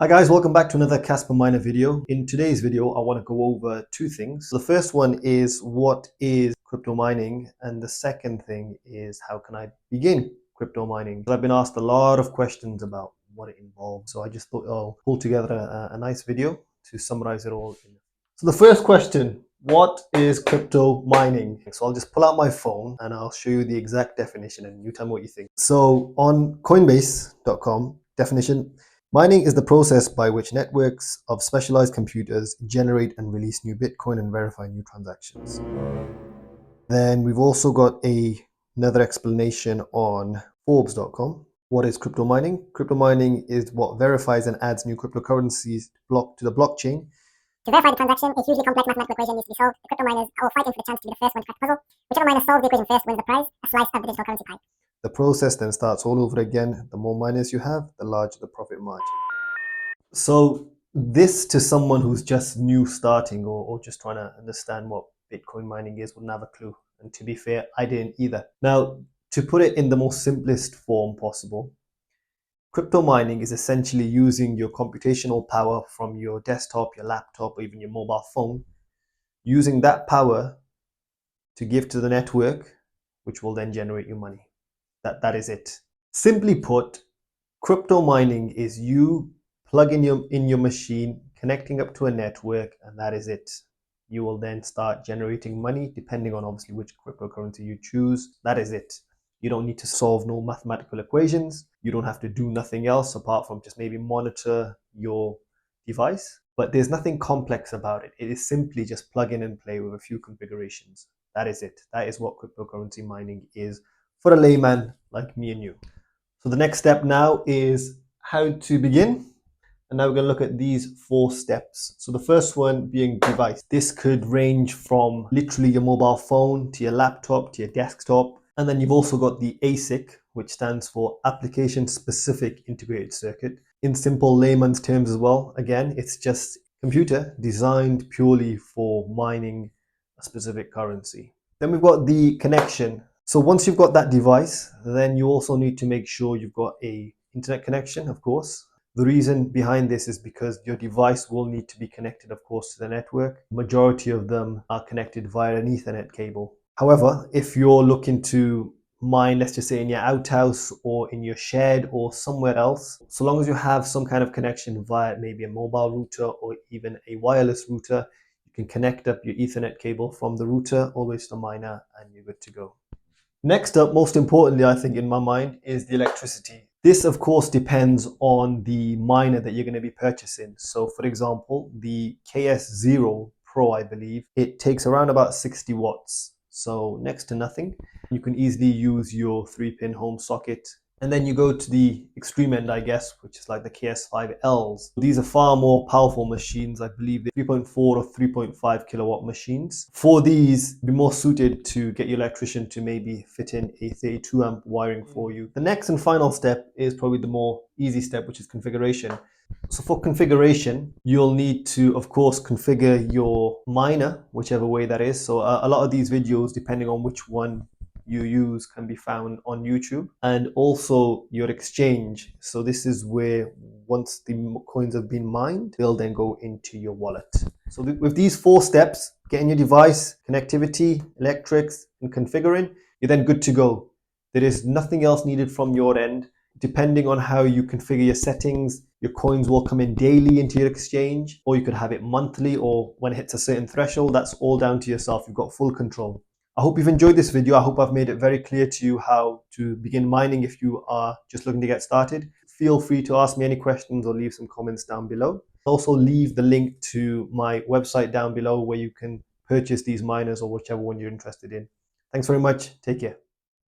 Hi guys, welcome back to another KASPA miner video. In today's video, I want to go over two things. The first one is what is crypto mining, and the second thing is how can I begin crypto mining? I've been asked a lot of questions about what it involves, so I just thought I'll pull together a nice video to summarize it all. So the first question, what is crypto mining? So I'll just pull out my phone and I'll show you the exact definition and you tell me what you think. So on coinbase.com, definition: mining is the process by which networks of specialized computers generate and release new Bitcoin and verify new transactions. Then we've also got another explanation on Forbes.com. What is crypto mining? Crypto mining is what verifies and adds new cryptocurrencies to the blockchain. To verify the transaction, a hugely complex mathematical equation needs to be solved. The crypto miners are all fighting for the chance to be the first one to crack the puzzle. Whichever miner solves the equation first wins the prize, a slice of the digital currency pie. The process then starts all over again. The more miners you have, the larger the profit margin. So this, to someone who's just new starting or just trying to understand what Bitcoin mining is, wouldn't have a clue. And to be fair, I didn't either. Now, to put it in the most simplest form possible, crypto mining is essentially using your computational power from your desktop, your laptop, or even your mobile phone, using that power to give to the network, which will then generate you money. That is it. Simply put, crypto mining is you plug in your machine, connecting up to a network, and that is it. You will then start generating money depending on obviously which cryptocurrency you choose. That is it. You don't need to solve no mathematical equations. You don't have to do nothing else apart from just maybe monitor your device. But there's nothing complex about it. It is simply just plug in and play with a few configurations. That is it. That is what cryptocurrency mining is for a layman like me and you. So the next step now is how to begin. And now we're going to look at these 4 steps. So the first one being device. This could range from literally your mobile phone to your laptop to your desktop. And then you've also got the ASIC, which stands for Application Specific Integrated Circuit. In simple layman's terms as well, again, it's just computer designed purely for mining a specific currency. Then we've got the connection. So once you've got that device, then you also need to make sure you've got a internet connection, of course. The reason behind this is because your device will need to be connected, of course, to the network. Majority of them are connected via an Ethernet cable. However, if you're looking to mine, let's just say in your outhouse or in your shed or somewhere else, so long as you have some kind of connection via maybe a mobile router or even a wireless router, you can connect up your Ethernet cable from the router always to the miner and you're good to go. Next up, most importantly, I think in my mind, is the electricity. This, of course, depends on the miner that you're going to be purchasing. So, for example, the KS0 Pro, I believe, it takes around about 60 watts. So next to nothing. You can easily use your 3-pin home socket. And then you go to the extreme end, I guess, which is like the KS5Ls. These are far more powerful machines. I believe they're 3.4 or 3.5 kilowatt machines. For these, be more suited to get your electrician to maybe fit in a 32 amp wiring for you. The next and final step is probably the more easy step, which is configuration. So for configuration, you'll need to, of course, configure your miner, whichever way that is. So a lot of these videos, depending on which one you use, can be found on YouTube, and also your exchange. So this is where once the coins have been mined, they'll then go into your wallet. So with these 4 steps, getting your device, connectivity, electrics, and configuring, you're then good to go. There is nothing else needed from your end. Depending on how you configure your settings, your coins will come in daily into your exchange, or you could have it monthly, or when it hits a certain threshold. That's all down to yourself. You've got full control. I hope you've enjoyed this video. I hope I've made it very clear to you how to begin mining if you are just looking to get started. Feel free to ask me any questions or leave some comments down below. Also leave the link to my website down below where you can purchase these miners or whichever one you're interested in. Thanks very much. Take care.